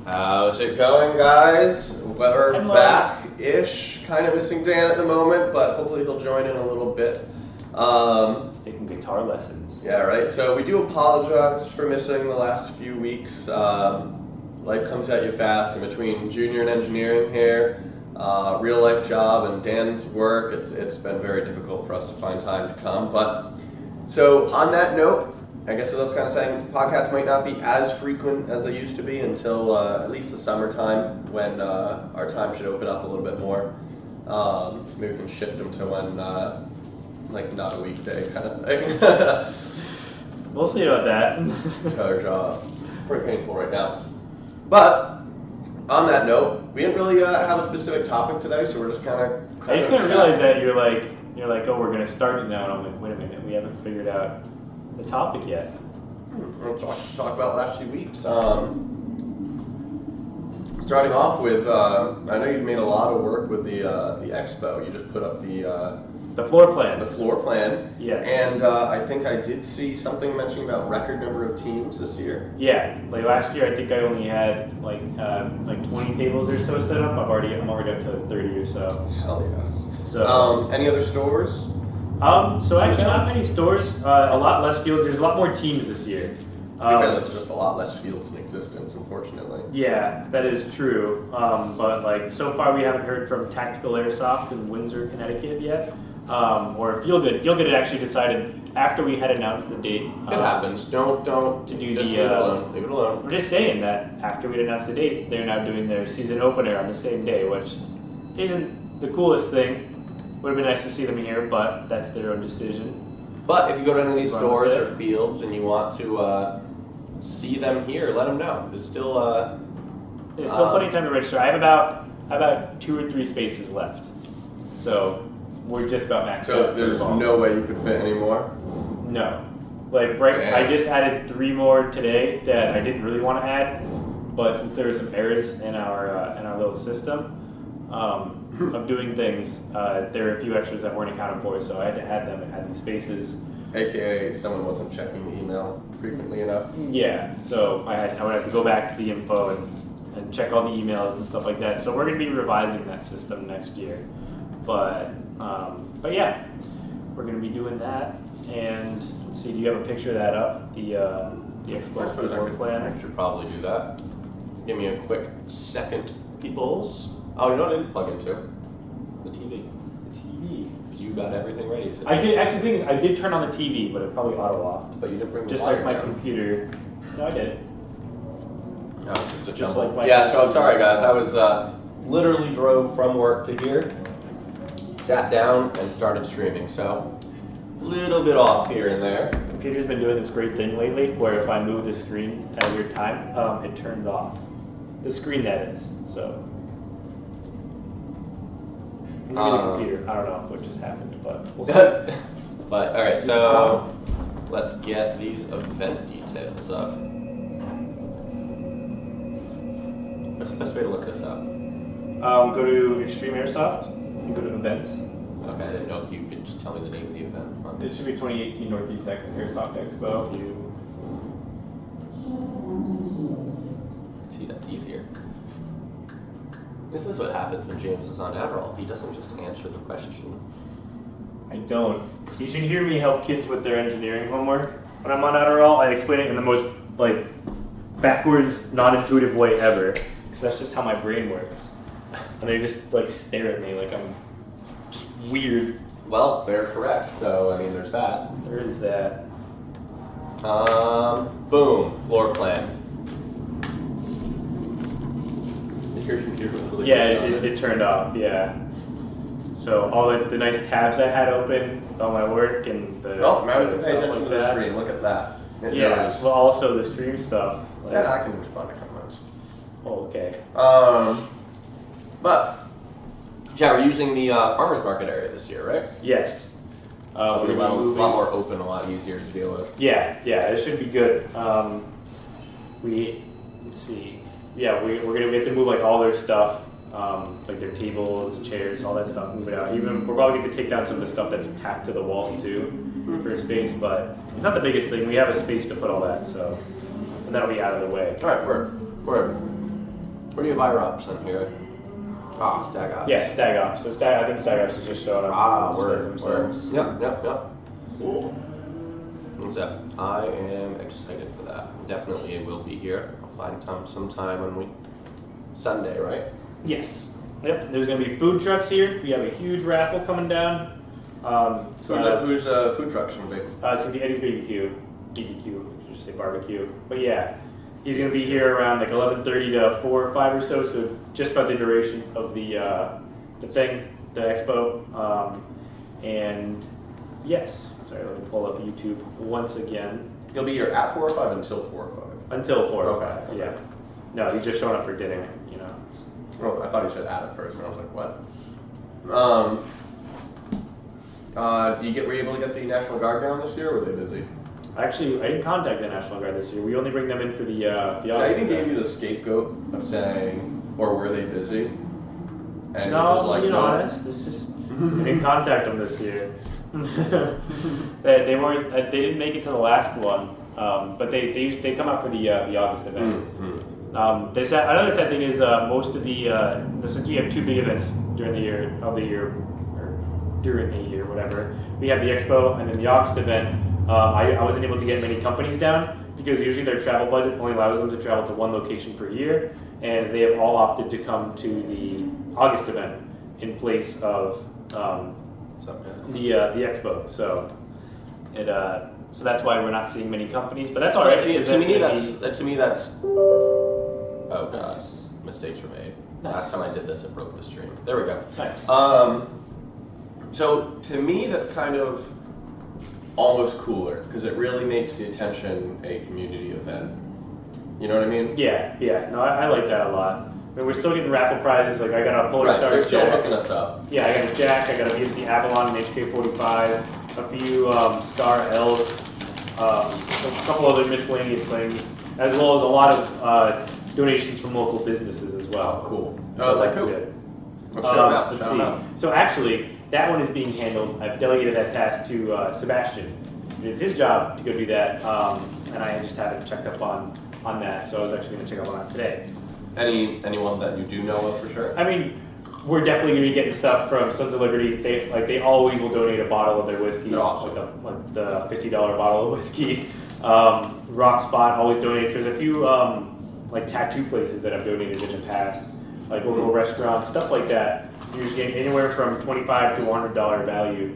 How's it going, guys? We're back-ish. Kind of missing Dan at the moment, but hopefully he'll join in a little bit. He's taking guitar lessons. Yeah, right. So we do apologize for missing the last few weeks. Life comes at you fast, in between junior and engineering here, real life job, and Dan's work. It's been very difficult for us to find time to come. But so on that note, I guess as I was kind of saying, podcasts might not be as frequent as they used to be until at least the summertime, when our time should open up a little bit more. Maybe we can shift them to when, like, not a weekday kind of thing. We'll see about that. Pretty painful right now. But on that note, we didn't really have a specific topic today, so we're just kind of. I just didn't realize that you're like, oh, we're gonna start it now. And I'm like, wait a minute, we haven't figured out the topic yet. We'll talk about the last few weeks. Starting off with, I know you've made a lot of work with the expo. You just put up the floor plan. The floor plan. Yes. And I think I did see something mentioning about record number of teams this year. Yeah. Like last year, I think I only had like 20 tables or so set up. I'm already up to 30 or so. Hell yes. So. Any other stores? So actually not many stores, a lot less fields. There's a lot more teams this year. There's just a lot less fields in existence, unfortunately. Yeah, that is true. But like so far we haven't heard from Tactical Airsoft in Windsor, Connecticut yet. Or Feel Good. Feel Good actually decided after we had announced the date. It happens. Don't to do just the. Leave it alone. Leave it alone. We're just saying that after we announced the date, they're now doing their season opener on the same day, which isn't the coolest thing. Would have been nice to see them here, but that's their own decision. But if you go to any of these stores or fields and you want to see them here, let them know. There's still plenty of time to register. I have about 2 or 3 spaces left, so we're just about maxed out. So there's no way you could fit any more? No. Like I just added 3 more today that I didn't really want to add, but since there were some errors in our little system of doing things, there were a few extras that weren't accounted for, so I had to add them and add these spaces. AKA someone wasn't checking the email frequently enough. Yeah, so I would have to go back to the info and check all the emails and stuff like that. So we're going to be revising that system next year. But yeah, we're going to be doing that. And let's see, do you have a picture of that up? The expo floor plan? I should probably do that. Give me a quick second, peoples. Oh, you know what I didn't plug into? The TV. The TV. Because you got everything ready today. I did. Actually, the thing is, I did turn on the TV, but it probably auto-offed. But you didn't bring the just wire like my down. Computer. No, I did. No, it's just a jump. Like my yeah, so I'm sorry, guys. I was literally drove from work to here, sat down, and started streaming. So a little bit off here and there. Computer's been doing this great thing lately, where if I move the screen at a weird time, it turns off. The screen, that is. So. Maybe the computer. I don't know what just happened, but we'll see. But all right, so let's get these event details up. What's the best way to look this up? Go to Extreme Airsoft and go to events. Okay, I didn't know if you could just tell me the name of the event. It should be 2018 Northeast Airsoft Expo. See, that's easier. This is what happens when James is on Adderall. He doesn't just answer the question. I don't. You should hear me help kids with their engineering homework. When I'm on Adderall, I explain it in the most backwards, non-intuitive way ever. Because that's just how my brain works. And they just stare at me like I'm just weird. Well, they're correct. So I mean, there's that. There is that. Boom. Floor plan. Your computer really it turned off. Yeah. So all the nice tabs I had open, all my work and the now we can pay stuff attention like to the that. screen. Look at that. Yeah. Well, also the stream stuff. Yeah, I can respond to comments. Oh, okay. But yeah, we're using the farmers market area this year, right? Yes. We're a lot more open, a lot easier to deal with. Yeah, it should be good. Let's see. Yeah, we have to move all their stuff, like their tables, chairs, all that stuff, move it out. Even we're probably going to take down some of the stuff that's tacked to the wall too for space, but it's not the biggest thing. We have a space to put all that, so and that'll be out of the way. All right, word. Where do you buy reps in here? Ah, Stag Ops. Yeah, Stag Ops. So I think Stag Ops is just showing up. Ah, word. Yep. Cool. What's up? I am excited for that. Definitely will be here. I'll find some time on Sunday, right? Yes. Yep. There's gonna be food trucks here. We have a huge raffle coming down. Who's food trucks gonna be? It's gonna be Eddie's BBQ. I should say barbecue. But yeah, he's gonna be here around like 11:30 to 4 or 5 or so. So just about the duration of the expo. And yes, sorry, let me pull up YouTube once again. You'll be here at 4 or 5 until 4 or 5. Until 4 or 5. Okay. Yeah. No, he's just showing up for dinner. You know. Oh, I thought you said at first, and I was like, what? Were you able to get the National Guard down this year, or were they busy? Actually, I didn't contact the National Guard this year. We only bring them in for the I even gave you the scapegoat of saying, or were they busy? And no, you're just like, no. Honest, this is I didn't contact them this year. they weren't. They didn't make it to the last one, but they come out for the August event. They said another sad thing is most of the since we have 2 big events during the year whatever. We have the expo and then the August event. I wasn't able to get many companies down because usually their travel budget only allows them to travel to one location per year, and they have all opted to come to the August event in place of the expo. So so that's why we're not seeing many companies, but that's all right. To me that's oh god, mistakes were made. Nice. Last time I did this, it broke the stream. There we go. Nice. So to me, that's kind of almost cooler because it really makes the attention a community event. You know what I mean? Yeah. No, I like that a lot. I mean, we're still getting raffle prizes. Like I got a Polar Star They're still Jack. hooking us up. Yeah, I got a Jack. I got a VFC Avalon and HK45. A few Star L's. A couple other miscellaneous things, as well as a lot of donations from local businesses as well. Oh, cool. So like that's who? good. Let's Let's see. So actually, that one is being handled. I've delegated that task to Sebastian. It is his job to go do that, and I just haven't checked up on that. So I was actually going to check up on it today. Anyone that you do know of for sure? I mean, we're definitely going to be getting stuff from Sons of Liberty. They always will donate a bottle of their whiskey, awesome. like the $50 bottle of whiskey. Rock Spot always donates. There's a few like tattoo places that have donated in the past, like local restaurants, stuff like that. You're just getting anywhere from $25 to $100 value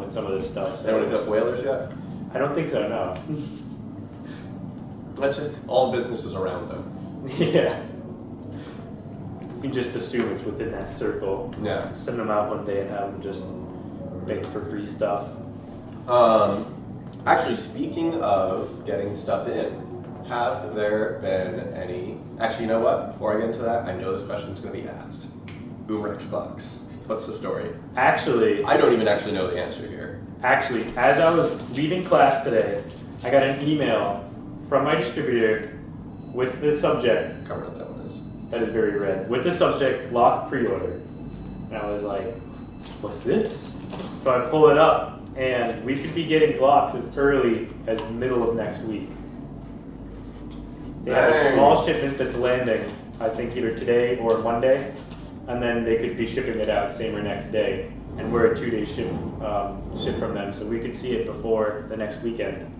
with some of this stuff. So Anyone got whalers yet? I don't think so. No. That's it. All businesses around them. Yeah. You can just assume it's within that circle. Yeah. Send them out one day and have them just beg for free stuff. Actually, speaking of getting stuff in, have there been any... Actually, you know what? Before I get into that, I know this question's going to be asked. Boomrex clocks. What's the story? Actually... I don't even actually know the answer here. Actually, as I was leaving class today, I got an email from my distributor with the subject... Cover what that one is. That is very red. With the subject, lock pre-order. And I was like, what's this? So I pull it up, and we could be getting Glocks as early as middle of next week. They have a small shipment that's landing, I think either today or Monday, and then they could be shipping it out same or next day. And we're a 2-day ship from them, so we could see it before the next weekend.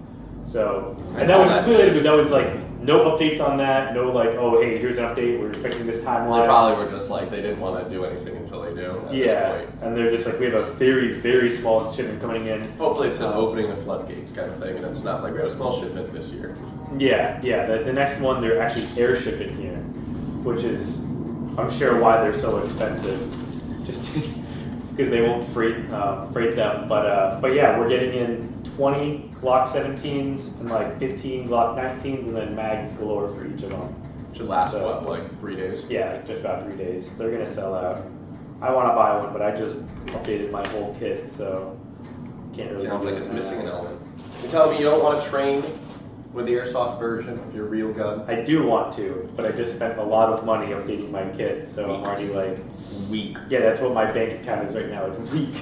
So, and that was good, but that was like no updates on that, no like, oh hey, here's an update, we're expecting this timeline. They probably were just like, they didn't want to do anything until they do. Yeah, and they're just like, we have a very, very small shipment coming in. Hopefully it's an opening the floodgates kind of thing, and it's not like we have a small shipment this year. Yeah. The next one, they're actually air shipping here, which is, I'm sure why they're so expensive, just because they won't freight them. But yeah, we're getting in 20 Glock 17s and like 15 Glock 19s, and then mags galore for each of them. Should last, what, like 3 days? Yeah, just about 3 days. They're gonna sell out. I want to buy one, but I just updated my whole kit, so can't really. Sounds like it's missing an element. You're telling me you don't want to train with the Airsoft version of your real gun? I do want to, but I just spent a lot of money updating my kit, so I'm already like... Weak. Yeah, that's what my bank account is right now, it's weak.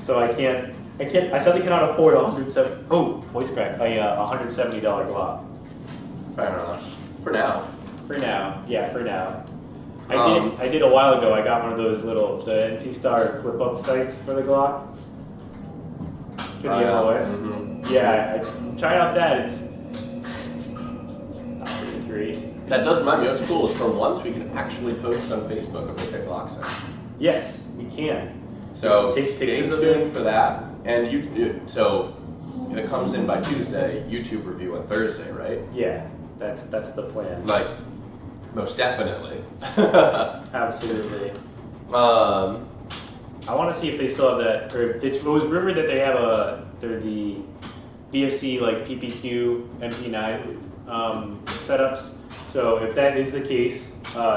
So I sadly cannot afford voice crack, a $170 Glock. Fair enough. For now. For now, yeah, for now. I did a while ago. I got one of those the NC Star flip up sights for the Glock. For the MOS. Mm-hmm. Yeah, I tried out that. It's not really great. That does remind me. What's cool is for once we can actually post on Facebook a Big Glock sight. Yes, we can. So Take Dave's doing for that, and so if it comes in by Tuesday, YouTube review on Thursday, right? Yeah, that's the plan. Like, most definitely. Absolutely. Um, I want to see if they still have that. Or it was rumored that they have they're the BFC like PPQ MP9 setups. So if that is the case,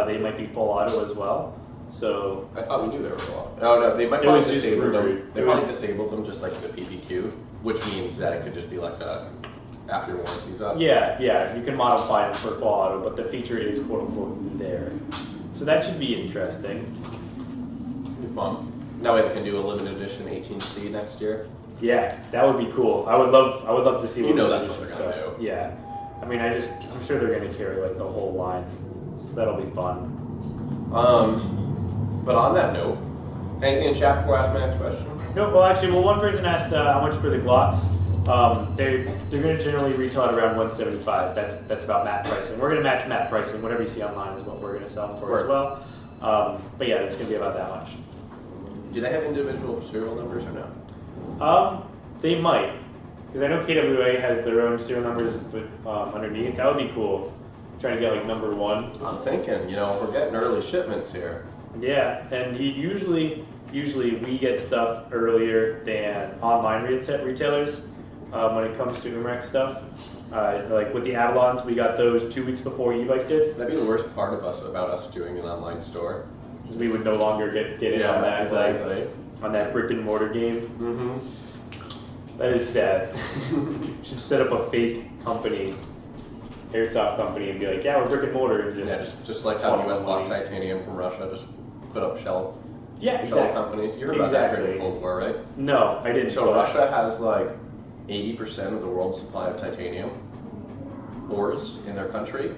they might be full auto as well. So I thought we knew they were full. No, they might probably disable them. They probably disabled them just like the PPQ, which means that it could just be like a after warranty's up. Yeah, you can modify them for full auto, but the feature is quote unquote there. So that should be interesting. Be fun. That way they can do a limited edition 18C next year. Yeah, that would be cool. I would love to see. You know that's what they're gonna do. Yeah, I mean, I'm sure they're gonna carry like the whole line, so that'll be fun. But on that note, anything in chat before I ask my next question? No, well, one person asked how much for the Glocks. They're going to generally retail at around $175. That's about MAP pricing. We're going to match MAP pricing. Whatever you see online is what we're going to sell them for as well. But yeah, it's going to be about that much. Do they have individual serial numbers or no? They might, because I know KWA has their own serial numbers, but underneath that would be cool. Trying to get like number 1. I'm thinking, we're getting early shipments here. Yeah, and usually we get stuff earlier than online retailers when it comes to Umrex stuff. Like with the Avalons, we got those 2 weeks before e-bike did. That'd be the worst part about us doing an online store. Because we would no longer get in on that exactly. On that brick and mortar game. Mm-hmm. That is sad. Should set up a fake company, Airsoft company, and be like, yeah, we're brick and mortar, and just like how the US bought titanium from Russia, just put up shell companies. You heard about that during the Cold War, right? No, I didn't. So Russia has like 80% of the world's supply of titanium ores in their country,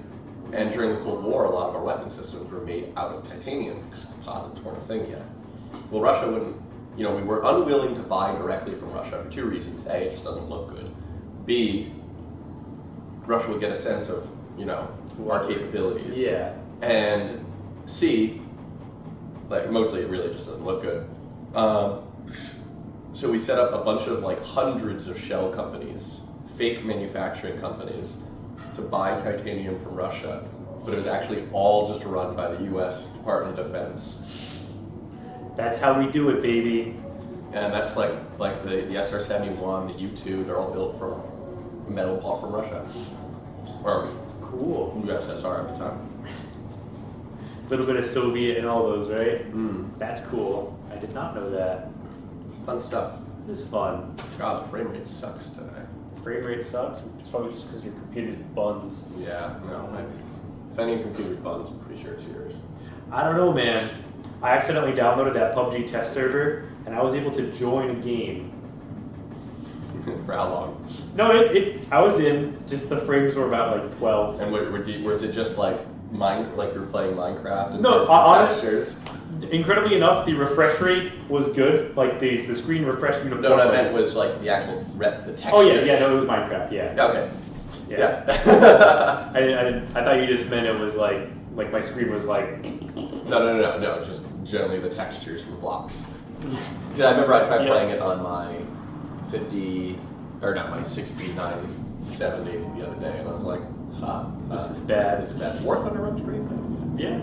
and during the Cold War, a lot of our weapon systems were made out of titanium because composites weren't a thing yet. Well, Russia wouldn't. We were unwilling to buy directly from Russia for 2 reasons: A, it just doesn't look good. B, Russia would get a sense of our capabilities. Yeah. And C, like mostly it really just doesn't look good. So we set up a bunch of hundreds of shell companies, fake manufacturing companies, to buy titanium from Russia, but it was actually all just run by the U.S. Department of Defense. That's how we do it, baby. And that's like the SR-71, the U-2, they're all built from metal bought from Russia. Or cool. USSR at the time. A little bit of Soviet and all those, right? That's cool. I did not know that. Fun stuff. It is fun. God, the frame rate sucks today. Frame rate sucks? It's probably just because your computer's buns. Yeah, no. If any computer buns, I'm pretty sure it's yours. I don't know, man. I accidentally downloaded that PUBG test server, and I was able to join a game. For how long? No, I was in. Just the frames were about 12. And was it just like you were playing Minecraft? And No, textures? Incredibly enough, the refresh rate was good. Like the screen refreshed me. No, what I meant was like the actual the textures. Oh yeah, no, it was Minecraft. Yeah. Okay. Yeah. I thought you just meant it was like my screen was like. No. It's just generally the textures from blocks. Yeah, I remember I tried playing it on my 6970 the other day, and I was like, this is bad. This is bad. War Thunder runs pretty good. Yeah.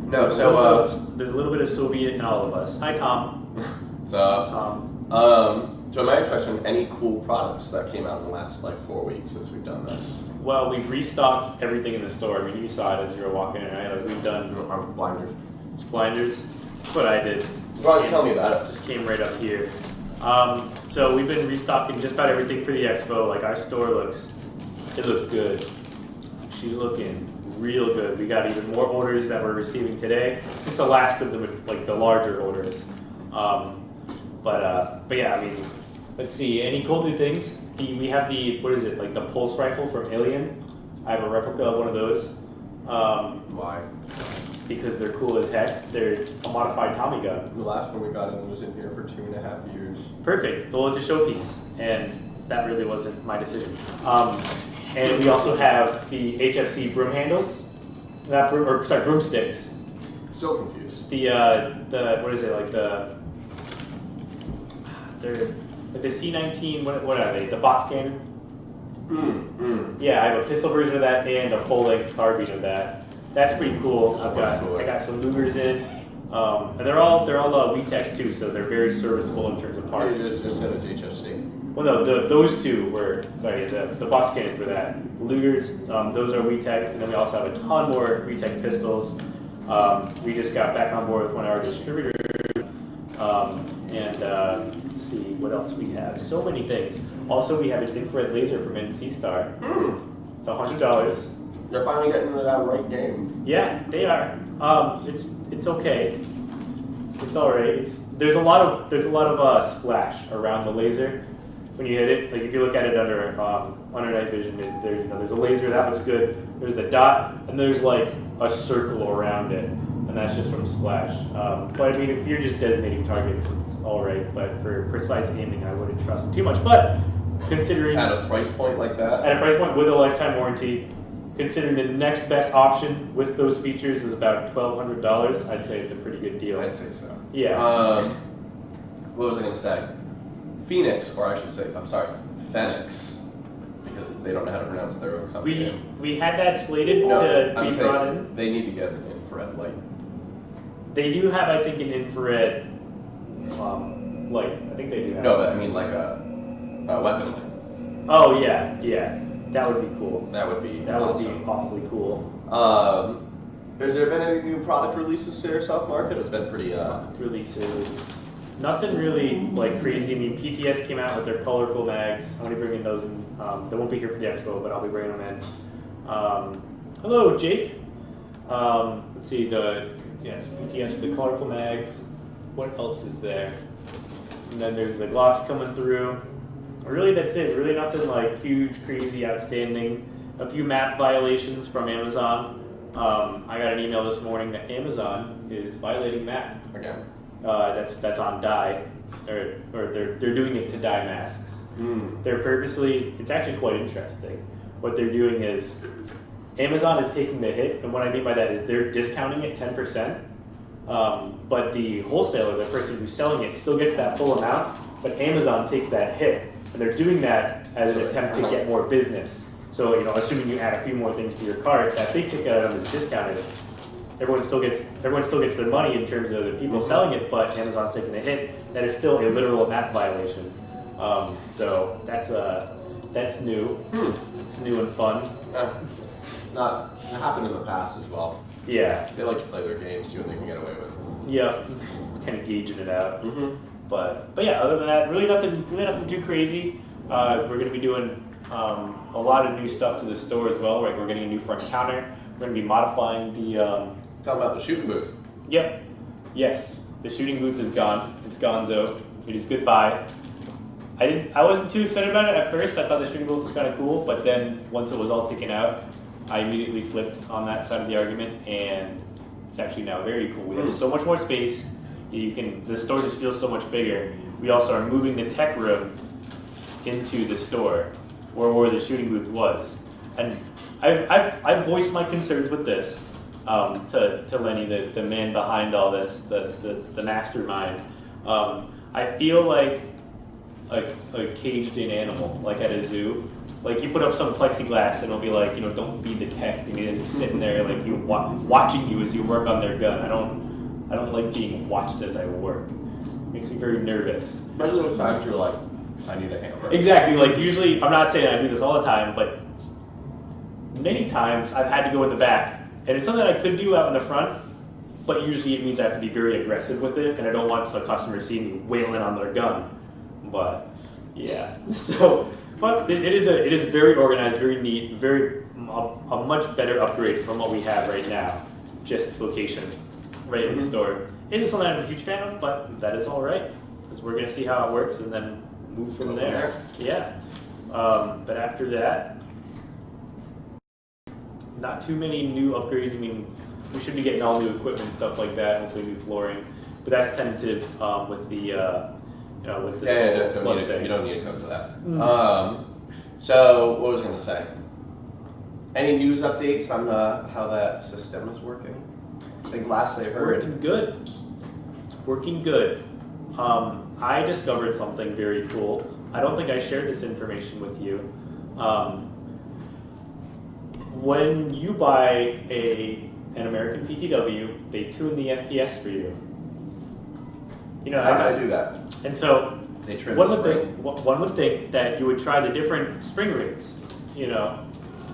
There's a little bit of Soviet in all of us. Hi, Tom. What's up? Tom. So my question, any cool products that came out in the last 4 weeks since we've done this? Well, we've restocked everything in the store. I mean, you saw it as you were walking in, right? We've done Our blinders. blinders. That's what I did. Why don't you tell me about it? Just came right up here. So we've been restocking just about everything for the expo. Our store looks good. She's looking real good. We got even more orders that we're receiving today. It's the last of the larger orders. But yeah, I mean, let's see. Any cool new things? We have the the pulse rifle from Alien. I have a replica of one of those. Why? Because they're cool as heck. They're a modified Tommy gun. The last one we got in was in here for 2.5 years. Perfect. Well, it's a showpiece, and that really wasn't my decision. And we also have the HFC broom handles, broomsticks. So confused. The what is it, like they're like the C19. What are they? The box cannon. Yeah, I have a pistol version of that and a full-length carbine of that. That's pretty cool. I got some Lugers in, and they're all WeTech too, so they're very serviceable in terms of parts. You just said it's HFC. Well, no, those two were the box cannons for that. Lugers, those are WeTech, and then we also have a ton more WeTech pistols. We just got back on board with one of our distributors, and let's see what else we have. So many things. Also, we have an infrared laser from NC Star. It's $100. They're finally getting into that right game. Yeah, they are. It's okay. It's all right. There's a lot of splash around the laser when you hit it. Like if you look at it under night vision, there's a laser that looks good. There's the dot, and there's like a circle around it, and that's just from splash. But I mean, if you're just designating targets, it's all right. But for precise aiming, I wouldn't trust it too much. But considering at a price point like that, at a price point with a lifetime warranty. Considering the next best option with those features is about $1,200, I'd say it's a pretty good deal. I'd say so. Yeah. What was I going to say? Phoenix, or I should say, I'm sorry, Phoenix, because they don't know how to pronounce their own company. We had that slated to be brought in. They need to get an infrared light. They do have, I think, an infrared light. I think they do have. No, but I mean like a weapon light. Oh yeah. That would be cool. That would be awfully cool. Has there been any new product releases to Airsoft market? It's been pretty releases. Nothing really like crazy. I mean, PTS came out with their colorful mags. I'm gonna be bringing those in. They won't be here for the expo, but I'll be bringing them in. Hello, Jake. Let's see PTS with the colorful mags. What else is there? And then there's the Glocks coming through. Really, that's it. Really nothing like huge, crazy, outstanding. A few map violations from Amazon. I got an email this morning that Amazon is violating map. Again. That's on dye, or they're doing it to dye masks. They're purposely. It's actually quite interesting. What they're doing is Amazon is taking the hit, and what I mean by that is they're discounting it 10%. But the wholesaler, the person who's selling it, still gets that full amount. But Amazon takes that hit. And they're doing that as an attempt to get more business. So, assuming you add a few more things to your cart, that big ticket item is discounted. Everyone still gets their money in terms of the people selling it, but Amazon's taking the hit. That is still a literal map violation. So that's new. It's new and fun. It happened in the past as well. Yeah. They like to play their games, see what they can get away with. Yeah, kind of gauging it out. But yeah, other than that, really nothing too crazy. We're going to be doing a lot of new stuff to the store as well. Right, we're getting a new front counter. We're going to be modifying the. Talking about the shooting booth. Yep. Yes, the shooting booth is gone. It's gonzo. It is goodbye. I wasn't too excited about it at first. I thought the shooting booth was kind of cool, but then once it was all taken out, I immediately flipped on that side of the argument, and it's actually now very cool. We have so much more space. The store just feels so much bigger. We also are moving the tech room into the store, where the shooting booth was. And I've voiced my concerns with this to Lenny, the man behind all this, the mastermind. I feel like a caged-in animal, like at a zoo. Like you put up some plexiglass and it'll be like, don't feed the tech. I mean, it's sitting there like watching you as you work on their gun. I don't like being watched as I work. It makes me very nervous. Especially the times you're like, I need a hammer. Exactly. Like usually, I'm not saying I do this all the time, but many times I've had to go in the back, and it's something I could do out in the front. But usually it means I have to be very aggressive with it, and I don't want the customer to see me wailing on their gun. But yeah, so but it is very organized, very neat, a much better upgrade from what we have right now. Just location. Right in the store. Isn't something I'm a huge fan of, but that is all right because we're gonna see how it works and then move from there. Yeah. But after that, not too many new upgrades. I mean, we should be getting all new equipment, stuff like that. Hopefully, new flooring. But that's tentative with the with this you don't need to come to that. So what was I going to say? Any news updates on how that system is working? I think last I heard. Working good. It's working good. I discovered something very cool. I don't think I shared this information with you. When you buy an American PTW, they tune the FPS for you. You know how do I do that? And so they trim one would think that you would try the different spring rates, you know,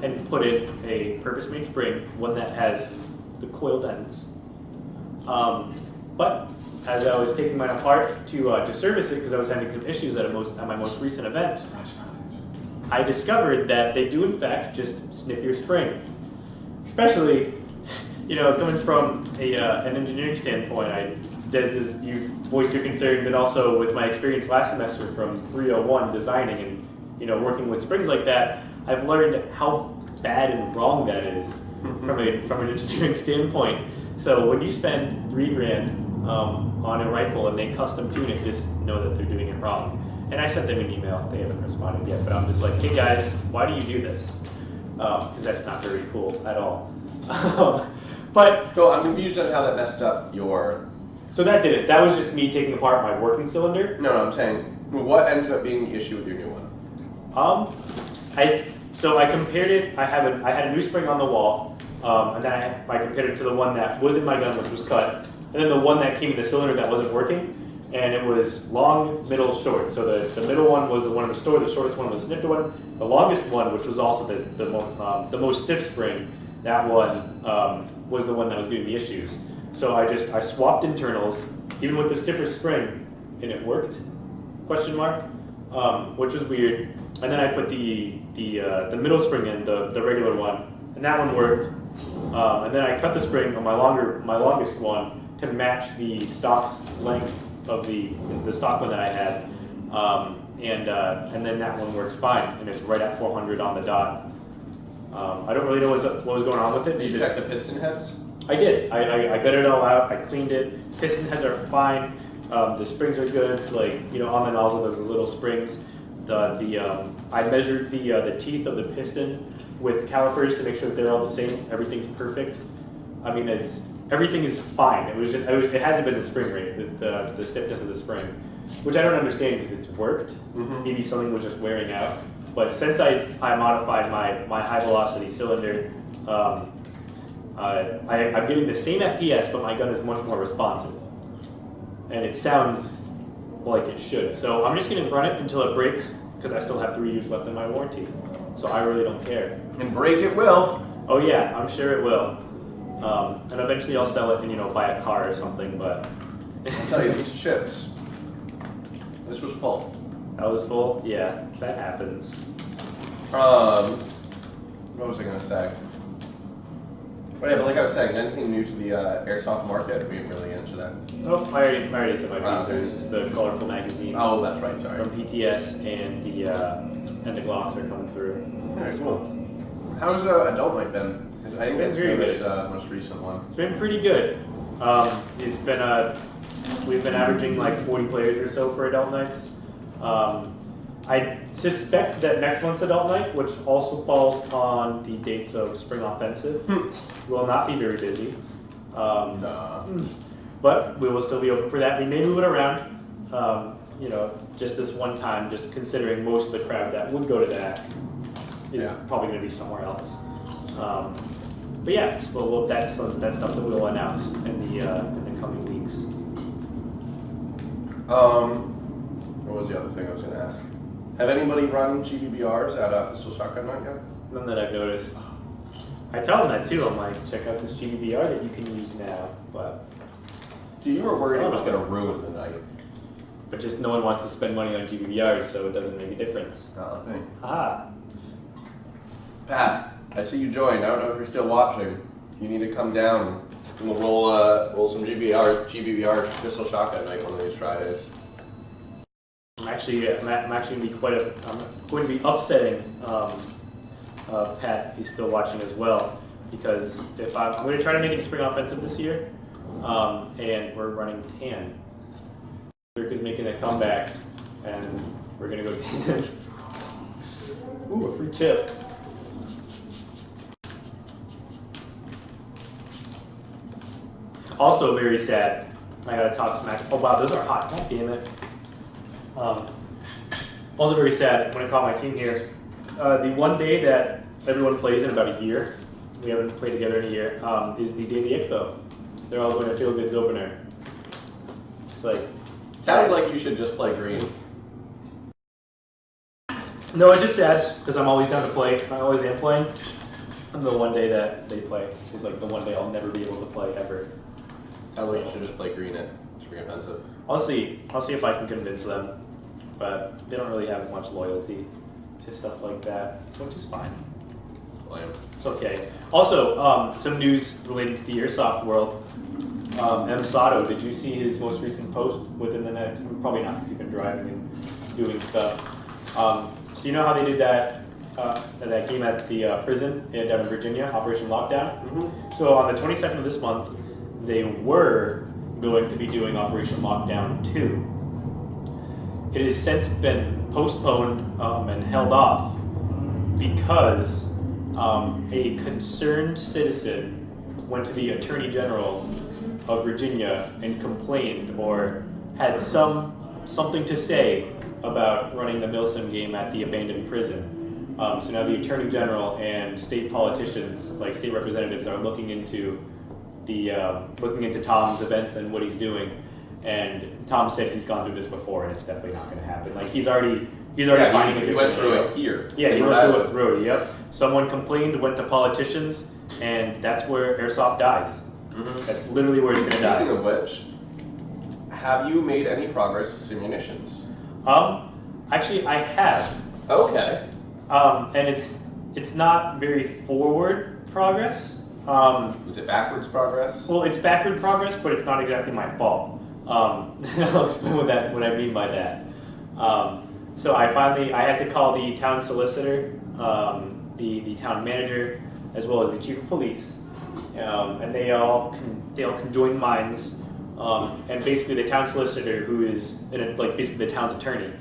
and put in a purpose-made spring, one that has the coiled ends. But as I was taking mine apart to service it, because I was having some issues at my most recent event, I discovered that they do in fact just snip your spring. Especially, you know, coming from an engineering standpoint, you voiced your concerns, and also with my experience last semester from 301 designing and, you know, working with springs like that, I've learned how bad and wrong that is from an engineering standpoint. So when you spend $3,000 on a rifle and they custom tune it, just know that they're doing it wrong. And I sent them an email. They haven't responded yet, but I'm just like, hey guys, why do you do this? Because that's not very cool at all. But so I'm confused on how that messed up your. So that did it. That was just me taking apart my working cylinder. No, I'm saying, what ended up being the issue with your new one? So I compared it. I had a new spring on the wall, and then I compared it to the one that was in my gun, which was cut, and then the one that came in the cylinder that wasn't working, and it was long, middle, short. So the middle one was the one in the store. The shortest one was the snipped one. The longest one, which was also the most stiff spring, that one was the one that was giving me issues. So I swapped internals, even with the stiffer spring, and it worked? Question mark. Which was weird. And then I put the middle spring in, the regular one, and that one worked. And then I cut the spring on my longest one to match the stock length of the stock one that I had. And then that one works fine, and it's right at 400 on the dot. I don't really know what was going on with it. Did you check the piston heads? I did. I got it all out. I cleaned it. Piston heads are fine. The springs are good. Like, you know, on the nozzle there's the little springs. I measured the teeth of the piston with calipers to make sure that they're all the same. Everything's perfect. I mean, everything is fine. It hasn't been the spring rate, the stiffness of the spring, which I don't understand because it's worked. Maybe something was just wearing out. But since I modified my high velocity cylinder, I'm getting the same FPS, but my gun is much more responsive, and it sounds like it should. So I'm just going to run it until it breaks, because I still have 3 years left in my warranty. So I really don't care. And break it will. Oh yeah, I'm sure it will. And eventually I'll sell it and, you know, buy a car or something. But I'll tell you, these chips. This was full. That was full. Yeah, that happens. What was I going to say? Oh yeah, but like I was saying, anything new to the Airsoft market? We didn't really answer that. Oh, I already said my piece. There's just the colorful magazines. Oh, that's right. Sorry. From PTS and the Glocks are coming through. Very cool. How's Adult Night been? I think that's been this most recent one. It's been pretty good. It's been we've been averaging like 40 players or so for Adult Nights. I suspect that next month's Adult Night, which also falls on the dates of Spring Offensive, will not be very busy. But we will still be open for that. We may move it around, you know, just this one time, just considering most of the crowd that would go to that is probably going to be somewhere else. But yeah, well, that's stuff that we'll announce in the coming weeks. What was the other thing I was going to ask? Have anybody run GBBRs at Pistol Shotgun Night yet? None that I've noticed. I tell them that too. I'm like, check out this GBBR that you can use now. But you were worried it was going to ruin the night. But just no one wants to spend money on GBBRs, so it doesn't make a difference. Not a thing. Ah. Pat, I see you joined. I don't know if you're still watching. You need to come down and we'll roll some GBBR Pistol Shotgun Night one of these Fridays. I'm actually going to be upsetting Pat if he's still watching as well. because if I'm going to try to make it spring offensive this year, and we're running tan. Dirk is making a comeback, and we're going to go tan. Ooh, a free chip. Also very sad. I gotta talk smack. Oh wow, those are hot. God damn it. Also very sad when I call my team here. The one day that everyone plays in about a year, we haven't played together in a year, is the day of the Expo. They're all going to Feel Good's opener. Just like. Sounds like you should just play green. No, it's just sad because I'm always down to play. I always am playing. And the one day that they play is like the one day I'll never be able to play ever. Sounds like you should just play green at spring offensive. I'll see if I can convince them, but they don't really have much loyalty to stuff like that, which is fine. Lame. It's okay. Also, some news relating to the Airsoft world. M. Sato, did you see his most recent post within the next? Probably not, because he's been driving and doing stuff. So you know how they did that game at the prison down in Virginia, Operation Lockdown? Mm-hmm. So on the 22nd of this month, they were going to be doing Operation Lockdown 2. It has since been postponed and held off because a concerned citizen went to the Attorney General of Virginia and complained or had something to say about running the Milsim game at the abandoned prison. So now the Attorney General and state politicians, like state representatives, are looking into Tom's events and what he's doing. And Tom said he's gone through this before, and it's definitely not going to happen. Like he's already finding a different. He went through it here. Yeah, he went through it through. Yep. Someone complained, went to politicians, and that's where Airsoft dies. Mm-hmm. That's literally where it's going to die. Speaking of which, have you made any progress with simunitions? Actually, I have. Okay. And it's not very forward progress. Is it backwards progress? Well, it's backward progress, but it's not exactly my fault. I'll explain what I mean by that. So I had to call the town solicitor, the town manager, as well as the chief of police, and they all conjoined minds. And basically, the town solicitor, who is basically the town's attorney,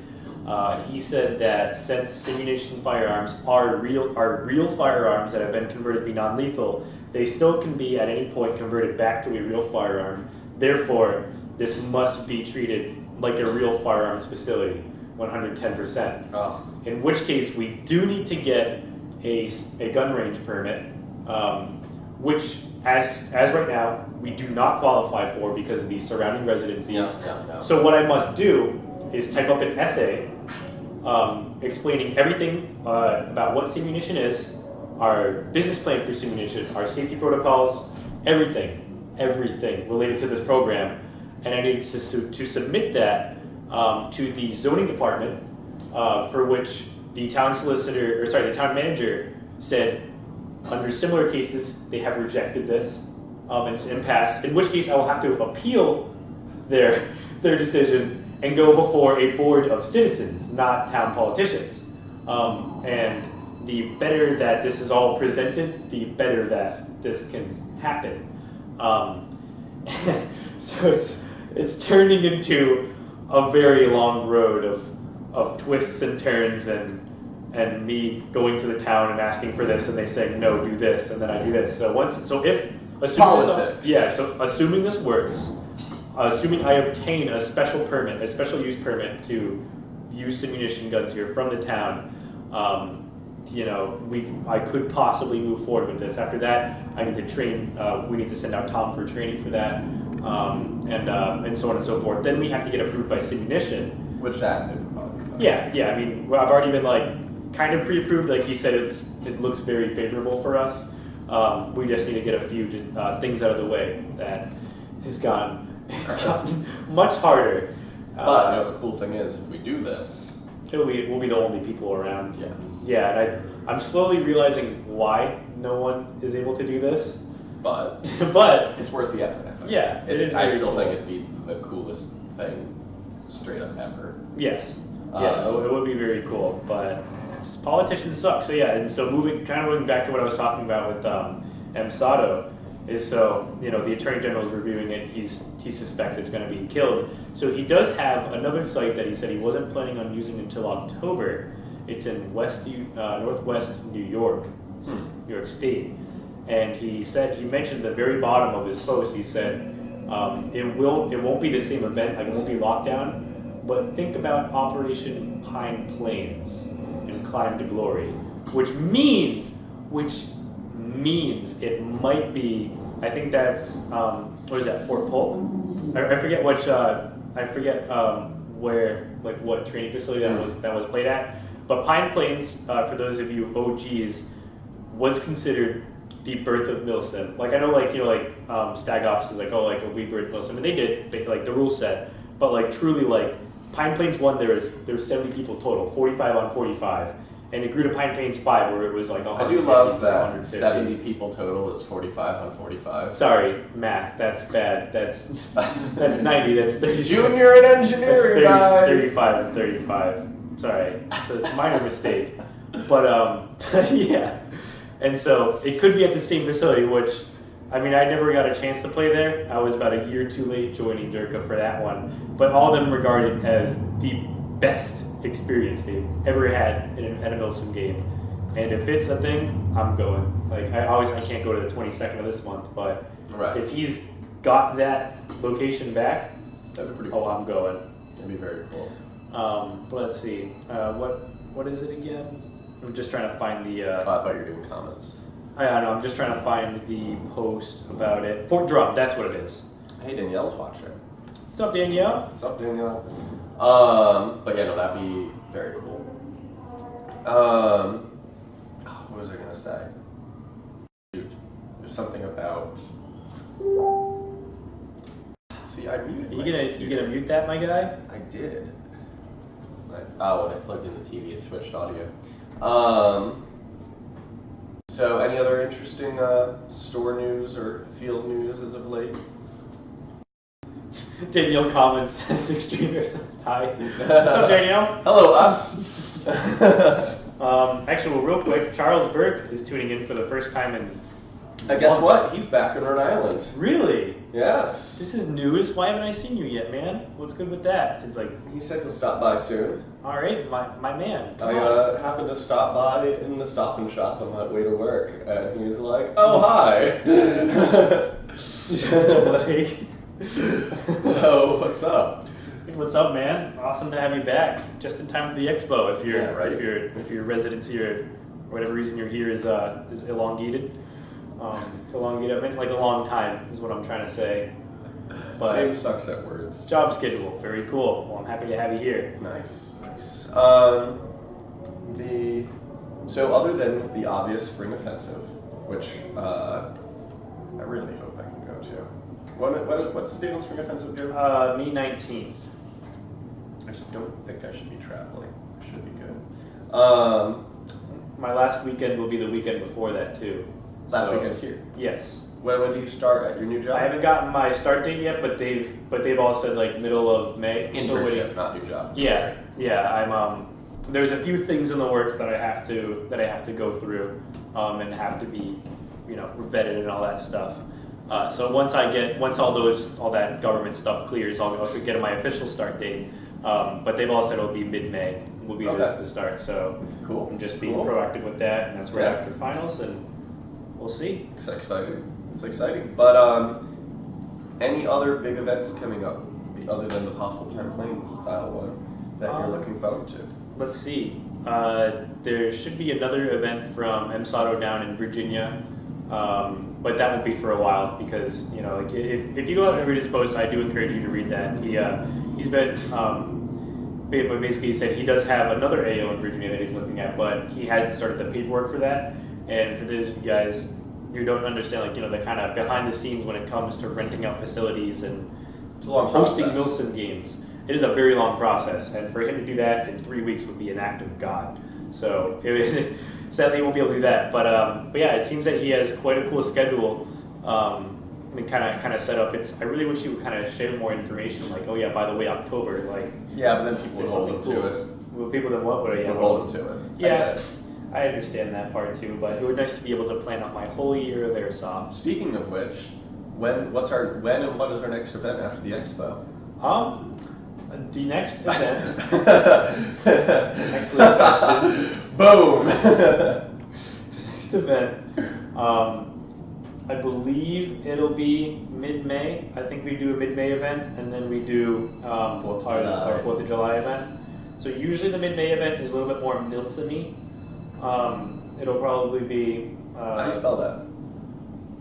he said that since simunation firearms are real firearms that have been converted to be non-lethal, they still can be at any point converted back to a real firearm. Therefore, this must be treated like a real firearms facility, 110%. Oh. In which case, we do need to get a gun range permit, which, as right now, we do not qualify for because of the surrounding residencies. Yeah. So what I must do is type up an essay explaining everything about what simunition is, our business plan for simunition, our safety protocols, everything related to this program, and I need to submit that to the zoning department, for which the town manager said under similar cases they have rejected this and passed. In which case I will have to appeal their decision and go before a board of citizens, not town politicians. And the better that this is all presented, the better that this can happen. So it's turning into a very long road of twists and turns and me going to the town and asking for this, and they saying no, do this, and then I do this. Assuming this works, assuming I obtain a special use permit to use simunition guns here from the town, I could possibly move forward with this. After that, I need to train. We need to send out Tom for training for that, and so on and so forth. Then we have to get approved by simunition. Which that? Yeah. I mean, I've already been kind of pre-approved. Like you said, it looks very favorable for us. We just need to get a few things out of the way that has gotten much harder. But the cool thing is, if we do this, we'll be the only people around. Yes. Yeah, and I'm slowly realizing why no one is able to do this. But it's worth the effort. I think. Yeah, it is. I still think it'd be the coolest thing, straight up ever. Yes. It would be very cool, but politicians suck. So yeah, and so moving back to what I was talking about with MSATO is so, the Attorney General is reviewing it, he suspects it's going to be killed. So he does have another site that he said he wasn't planning on using until October. It's in northwest New York, New York State. And he mentioned at the very bottom of his post, he said, it won't be the same event, like it won't be lockdown, but think about Operation Pine Plains and Climb to Glory, which means it might be, I think that's, what is that, Fort Polk? I forget where, like what training facility that was played at. But Pine Plains, for those of you OGs, was considered the birth of Milsim. Like I know, Stag Office is like, oh, like we birthed Milsim, and they did, like the rule set. But like truly, like Pine Plains 1, there was 70 people total, 45 on 45. And it grew to Pine Plains 5, where it was like 150. I do love that 70 people total is 45 on 45. Sorry, math. That's bad. That's 90. That's 30. Junior in engineering, guys. 35 and 35. Sorry, it's a minor mistake. But yeah. And so it could be at the same facility, which, I mean, I never got a chance to play there. I was about a year too late joining Durka for that one. But all of them regarded as the best experience they've ever had at a Milsim game. And if it's a thing, I'm going. Like I can't go to the 22nd of this month, but if he's got that location back, that'd be pretty cool. I'm going. That'd be very cool. Let's see. What is it again? I'm just trying to find the. I thought you were doing comments. I don't know. I'm just trying to find the post about it. Fort Drum. That's what it is. Hey, Danielle's watching. What's up, Danielle? What's up, Danielle? But yeah, no, that'd be very cool. What was I gonna say? There's something about. See, I muted. You gonna mute that, my guy? I did. When I plugged in the TV, it switched audio. So, any other interesting store news or field news as of late? Danielle comments as extremers. Hi. What's up, Danielle? Hello, us. Actually, well, real quick, Charles Burke is tuning in for the first time in. And guess what? He's back in Rhode Island. Really? Yes. This is news. Why haven't I seen you yet, man? What's good with that? It's like he said he'll stop by soon. All right, my man. I happened to stop by in the Stop and Shop on my way to work, and he's like, "Oh, hi." So what's up? What's up, man? Awesome to have you back. Just in time for the expo. If your residency or whatever reason you're here is elongated. Elongated. I meant like a long time is what I'm trying to say. But it sucks at words. Job schedule. Very cool. Well, I'm happy to have you here. Nice. So other than the obvious spring offensive, which I really hope I can go to. What's the date on spring offensive here? May 19th. I just don't think I should be traveling. I should be good. My last weekend will be the weekend before that too. Last weekend here? Yes. When do you start at your new job? I haven't gotten my start date yet, but they've all said like middle of May. Internship, not new job. Yeah. I'm there's a few things in the works that I have to go through, and have to be, vetted and all that stuff. So once all that government stuff clears, I'll get my official start date. But they've all said it'll be mid-May will be the start. So cool. I'm just being proactive with that, and that's right after finals, and we'll see. It's exciting. But any other big events coming up other than the possible Pine Plains style one that you're looking forward to? Let's see. There should be another event from MSATO down in Virginia. But that won't be for a while because, if you go out and read his post, I do encourage you to read that. He's been, basically he said he does have another AO in Virginia that he's looking at, but he hasn't started the paperwork for that. And for those of you guys who don't understand, the kind of behind the scenes when it comes to renting out facilities and hosting Milsim games, it is a very long process. And for him to do that in 3 weeks would be an act of God. So sadly, he won't be able to do that. But yeah, it seems that he has quite a cool schedule. And kind of set up. I really wish he would kind of share more information. Like, oh yeah, by the way, October. Like. Yeah, but then people would hold him to it. Well, people then what? Would hold him to it. Yeah. I understand that part too, but it would be nice to be able to plan out my whole year of Airsoft. Speaking of which, when and what is our next event after the expo? The next event. Excellent question. Boom. The next event, I believe it'll be mid-May. I think we do a mid-May event, and then we do our 4th of July event. So usually the mid-May event is a little bit more milsim-y. It'll probably be. How do you spell that?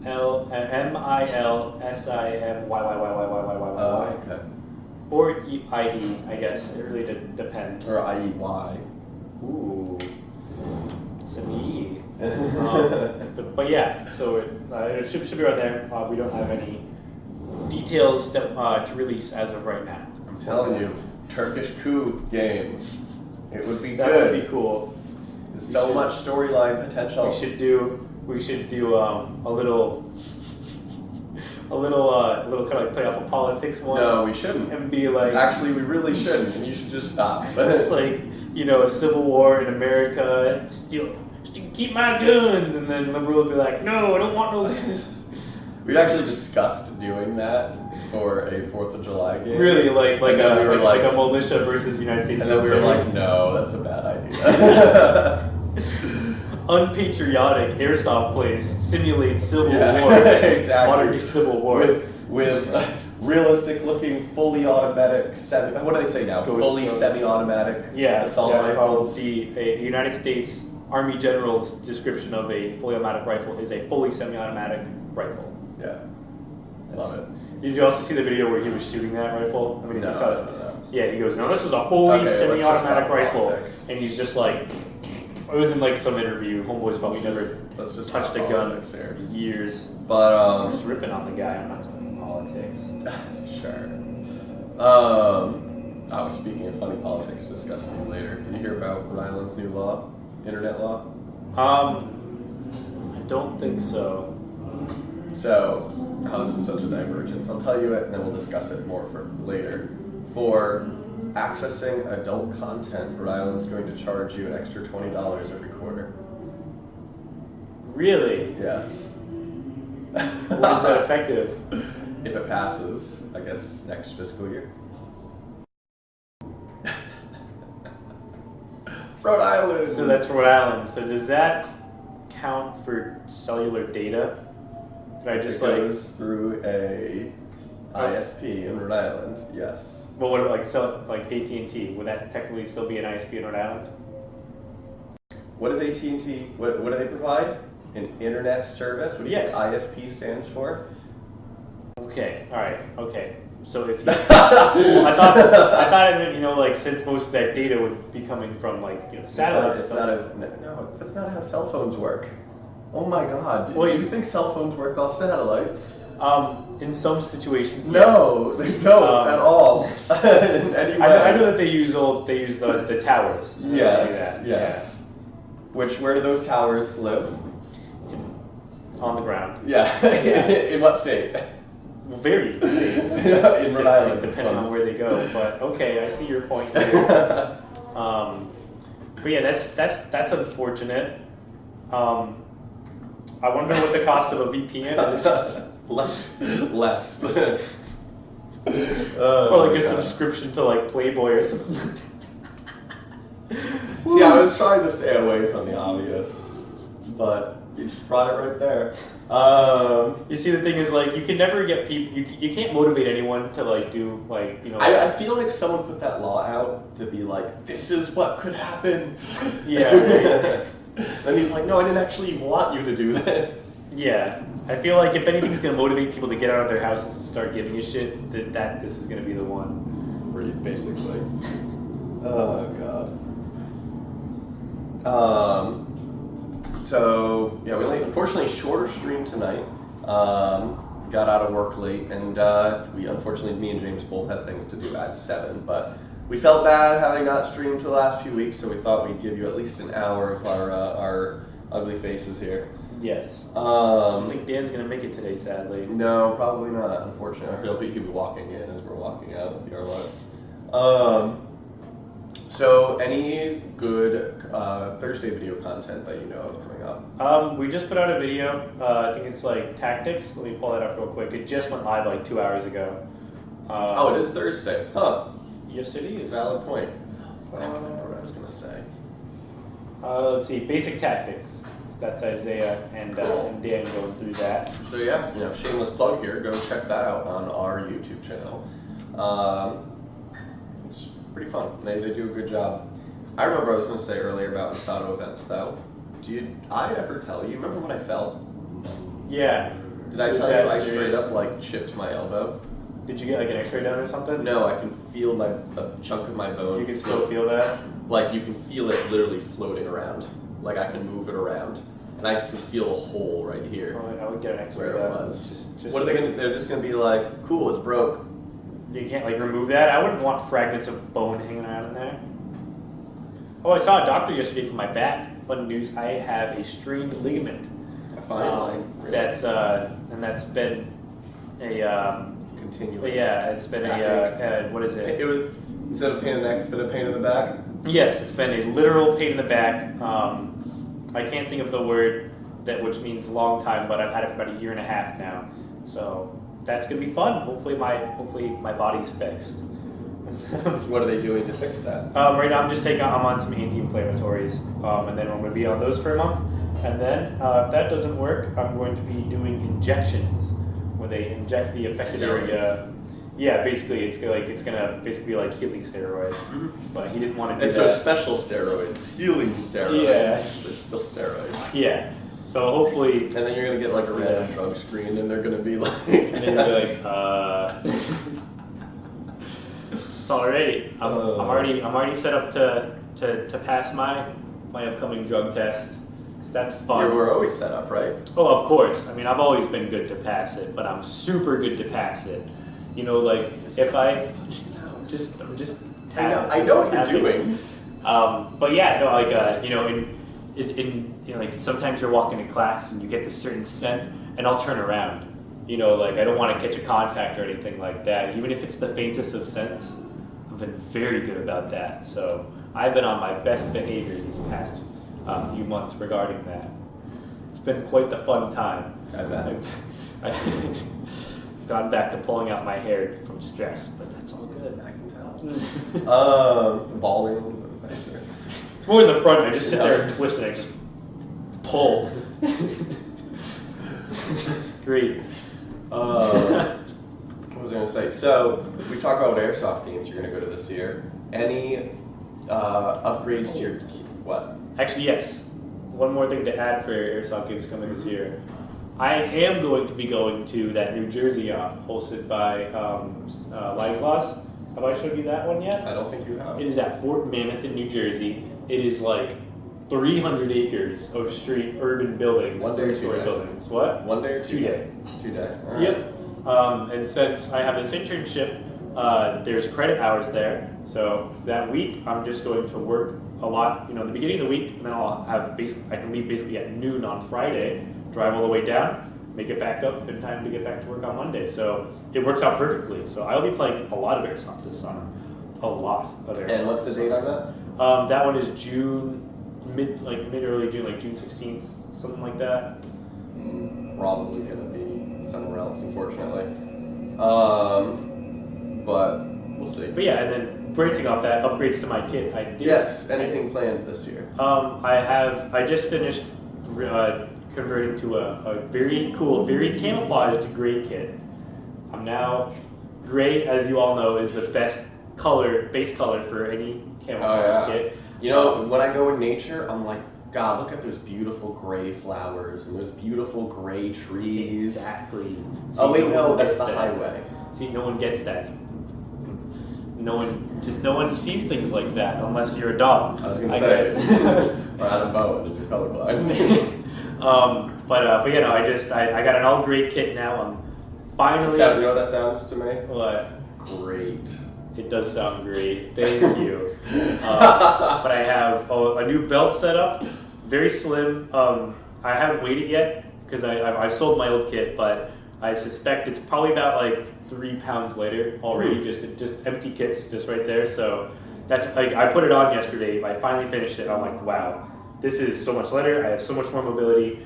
MILSIMYYYYYYYYY. Okay. Or IE, I guess. It really depends. Or IEY. Ooh. It's an E. But yeah, so it should be around there. We don't have any details to release as of right now. I'm telling you, Turkish coup game. It would be That good. would be cool. There's so much storyline potential. We should do a little kind of like play off a politics one. No, we shouldn't. And be like, actually, we really shouldn't, and you should just stop. Just like, a civil war in America, just keep my guns, and then liberal would be like, no, I don't want no guns. We actually discussed doing that for a 4th of July game. Really, like we were like a militia versus United States. And then we were like, no, that's a bad idea. Unpatriotic airsoft plays simulate civil war. Exactly. Modern day civil war. With realistic looking, fully automatic, what do they say now? Fully semi-automatic assault rifles. The United States Army General's description of a fully automatic rifle is a fully semi-automatic rifle. Yeah. Love it. Did you also see the video where he was shooting that rifle? I mean, No, if you saw it. No. Yeah, he goes, no, this is a fully semi-automatic rifle. Politics. And he's just like, it was in like some interview, homeboy's probably never touched a gun in years. But, I'm just ripping on the guy, I'm not talking politics. Sure. Speaking of funny politics, discussion later. Did you hear about Rhode Island's new law? Internet law? I don't think so. So, how this is such a divergence. I'll tell you it and then we'll discuss it more for later. For accessing adult content, Rhode Island's going to charge you an extra $20 every quarter. Really? Yes. When is that effective? If it passes, I guess, next fiscal year. Rhode Island! So that's Rhode Island. So does that count for cellular data? Can I just it goes through a ISP in Rhode Island, yes. But what about like AT&T? Would that technically still be an ISP in Rhode Island? What is AT&T? What do they provide? An internet service? What do you think ISP stands for? Okay, all right, okay. So if you, I thought it meant, like since most of that data would be coming from like satellites. That's not how cell phones work. Oh my God! Do you think cell phones work off satellites? In some situations, no, yes. They don't at all. In any way. I know that they use the towers. Yes. Yeah. Where do those towers live? On the ground. Yeah. In what state? Well, varied states. In Rhode Island, depending on where they go. But okay, I see your point here. But yeah, that's unfortunate. I wonder what the cost of a VPN is. Less. Or like a subscription to like Playboy or something. See, I was trying to stay away from the obvious, but you just brought it right there. You see, the thing is, like, you can never get people. You can't motivate anyone to like do like I feel like someone put that law out to be like, this is what could happen. Yeah. Right. And he's like, no, I didn't actually want you to do this. Yeah, I feel like if anything's gonna motivate people to get out of their houses and start giving a shit, that this is gonna be the one. Where you basically. Oh God. So yeah, we unfortunately shorter stream tonight. Got out of work late, and me and James both had things to do at 7. But we felt bad having not streamed for the last few weeks, so we thought we'd give you at least an hour of our ugly faces here. Yes. I don't think Dan's gonna make it today, sadly. No, probably not. Unfortunately, he'll be walking in as we're walking out of the airlock. So, any good Thursday video content that you know of coming up? We just put out a video. I think it's like tactics. Let me pull that up real quick. It just went live like 2 hours ago. Oh, it is Thursday. Huh. Yes, it is. Valid point. I don't remember what I was going to say. Let's see. Basic tactics. That's Isaiah and Dan going through that. So yeah, shameless plug here. Go check that out on our YouTube channel. It's pretty fun. They do a good job. I remember I was going to say earlier about Masato events though. Did I ever tell you? Remember when I fell? Yeah. Did I tell you I straight up like chipped my elbow? Did you get like an X-ray done or something? No, I can feel a chunk of my bone. You can still feel that? Like you can feel it literally floating around. Like I can move it around. And I can feel a hole right here. Oh, I would get an X-ray where it done. was. What are they going to do? They're just going to be like, cool, it's broke. You can't like remove that? I wouldn't want fragments of bone hanging around in there. Oh, I saw a doctor yesterday for my back. Fun news, I have a strained ligament. Finally. Really? That's been a continuing. Yeah, it's been what is it? It was instead of pain in the neck, it's been a pain in the back. Yes, it's been a literal pain in the back. I can't think of the word which means long time, but I've had it for about 1.5 years now. So that's gonna be fun. Hopefully my body's fixed. What are they doing to fix that? Right now I'm on some anti-inflammatories, and then I'm gonna be on those for a month. And then if that doesn't work, I'm going to be doing injections where they inject the affected area. Yeah, basically it's gonna basically be like healing steroids. Mm-hmm. But he didn't want to do that. And so special steroids, healing steroids. Yeah. But still steroids. Yeah. So hopefully. And then you're gonna get like a random drug screen, and they're gonna be like. And then they're like, it's all right. I'm already set up to pass my upcoming drug test. So that's fun. You were always set up, right? Oh, of course. I mean, I've always been good to pass it, but I'm super good to pass it. You know, like if I'm just I know what you're doing. But yeah, no, like in like sometimes you're walking to class and you get this certain scent, and I'll turn around. You know, like I don't want to catch a contact or anything like that. Even if it's the faintest of scents, I've been very good about that. So I've been on my best behavior these past few months regarding that. It's been quite the fun time. I bet. I've gone back to pulling out my hair from stress, but that's all good. I can tell. Balding. It's more in the front. I just sit there and twist, and I just pull. That's great. What was I going to say? So we talk about what airsoft teams you're going to go to this year. Any upgrades to your what? Actually, yes. One more thing to add for airsoft games coming this year. I am going to be going to that New Jersey hosted by Lion Claws. Have I showed you that one yet? I don't think you have. It is at Fort Mammoth in New Jersey. It is like 300 acres of street urban buildings, 1 day or 2 three-story day? buildings. What? 1 day or 2 day? 2 day. All right. Yep. And since I have this internship, there's credit hours there. So that week, I'm just going to work a lot, the beginning of the week, and then I'll have I can leave basically at noon on Friday, drive all the way down, make it back up in time to get back to work on Monday. So it works out perfectly. So I'll be playing a lot of airsoft this summer, a lot of airsoft. And what's the date on that? That one is mid-early June, like June 16th, something like that. Probably gonna be somewhere else, unfortunately. But we'll see. But yeah, and then branching off that, upgrades to my kit. I did. Yes. Anything planned this year? I just finished converting to a very cool, very camouflaged gray kit. I'm now gray, as you all know, is the best base color for any camouflage kit. When I go in nature, I'm like, God, look at those beautiful gray flowers and those beautiful gray trees. Exactly. See, oh wait, no, that's the highway. See, no one gets that. No one sees things like that unless you're a dog. I was gonna say, or Adam Bowen, and you're colorblind. But I got an all gray kit now. I'm finally. You know what that sounds to me? What? Great. It does sound great. Thank you. But I have a new belt set up, very slim. I haven't weighed it yet because I sold my old kit, but I suspect it's probably about like 3 pounds lighter already. Just empty kits, just right there. So that's like I put it on yesterday. I finally finished it. I'm like, wow, this is so much lighter. I have so much more mobility.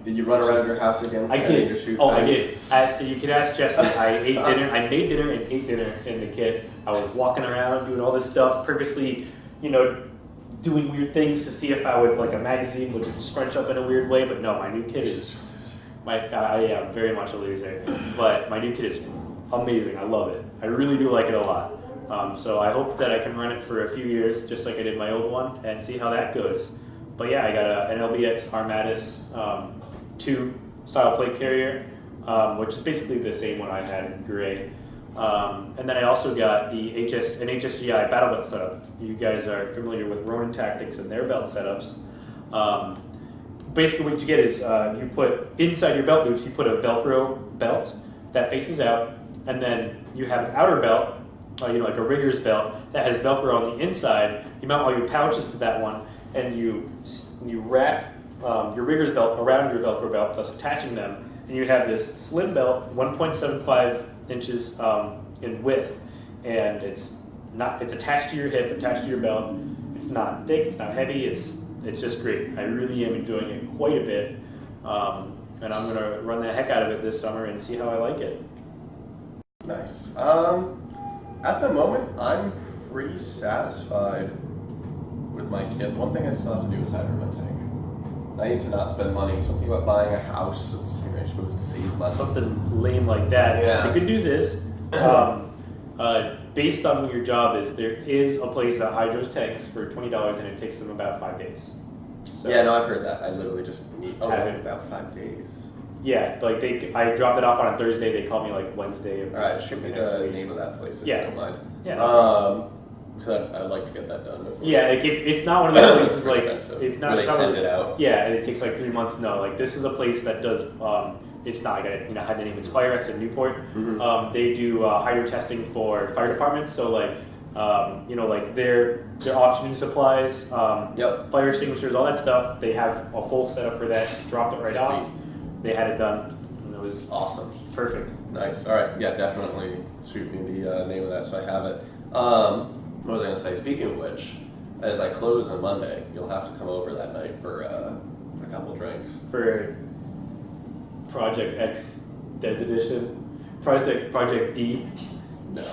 Did you run around your house again? I did. Oh, I did. You can ask Jesse. I ate dinner. I made dinner and ate dinner in the kit. I was walking around doing all this stuff, purposely, doing weird things to see if I would like a magazine would scrunch up in a weird way. But no, my new kit is I am very much a loser. But my new kit is amazing. I love it. I really do like it a lot. So I hope that I can run it for a few years, just like I did my old one, and see how that goes. But yeah, I got an LBX Armatus 2 style plate carrier, which is basically the same one I had in gray. And then I also got an HSGI battle belt setup. You guys are familiar with Ronin Tactics and their belt setups. Basically what you get is you put inside your belt loops, you put a Velcro belt that faces out, and then you have an outer belt, like a rigger's belt that has Velcro on the inside. You mount all your pouches to that one, and you wrap your rigger's belt around your Velcro belt, thus attaching them, and you have this slim belt, 1.75 inches in width, and it's attached to your hip, attached to your belt. It's not thick, it's not heavy, it's just great. I really am enjoying it quite a bit, and I'm gonna run the heck out of it this summer and see how I like it. Nice. At the moment, I'm pretty satisfied with my kit. One thing I still have to do is hydro my tank. I need to not spend money. Something about buying a house. It's something I'm supposed to save money. Something lame like that. Yeah. The good news is, based on what your job is, there is a place that hydros tanks for $20, and it takes them about 5 days. So, yeah, no, I've heard that. I literally just need about 5 days. Yeah, like I dropped it off on a Thursday. They called me like Wednesday. All right, shoot me the name of that place if you don't mind. Yeah. Because I'd like to get that done. Yeah, like it's not one of those places like if not, they send it out. Yeah, and it takes like 3 months. No, like this is a place that does. It's not. I got had the name. It's FireX in Newport. Mm-hmm. They do hydro testing for fire departments. So like, like their oxygen supplies, fire extinguishers, all that stuff. They have a full setup for that. Dropped it right off. They had it done, and it was awesome. Perfect. Nice. All right. Yeah, definitely shoot me the name of that so I have it. What was I going to say? Speaking of which, as I close on Monday, you'll have to come over that night for a couple drinks. For Project X Des Edition? Project D? No.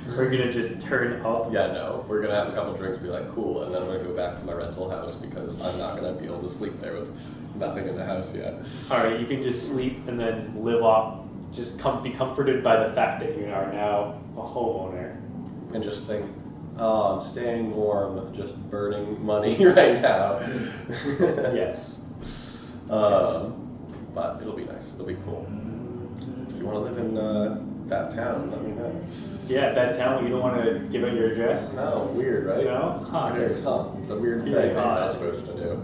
We're going to just turn up? Yeah, no. We're going to have a couple drinks and be like, cool, and then I'm going to go back to my rental house because I'm not going to be able to sleep there with nothing in the house yet. Alright, you can just sleep and then live off, just be comforted by the fact that you are now a homeowner. And just think, oh, I'm staying warm with just burning money right now. Yes. But it'll be nice. It'll be cool. If you want to live in that town, let me know. Yeah, that town. You don't want to give out your address? No, weird, right? No? Huh. It's a weird thing Very you're odd. not supposed to do.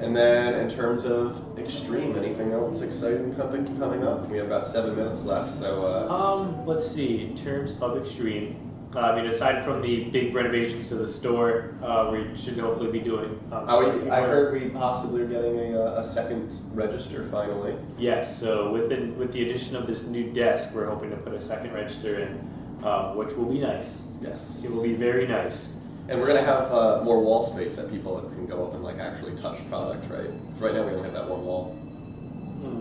And then in terms of Extreme, anything else exciting coming up? We have about 7 minutes left, so... Let's see, in terms of Extreme, aside from the big renovations to the store, we should hopefully be doing... I heard we possibly are getting a second register finally. Yes, so with the addition of this new desk, we're hoping to put a second register in, which will be nice. Yes. It will be very nice. And we're going to have more wall space that people can go up and actually touch product, right? Right now we only have that one wall.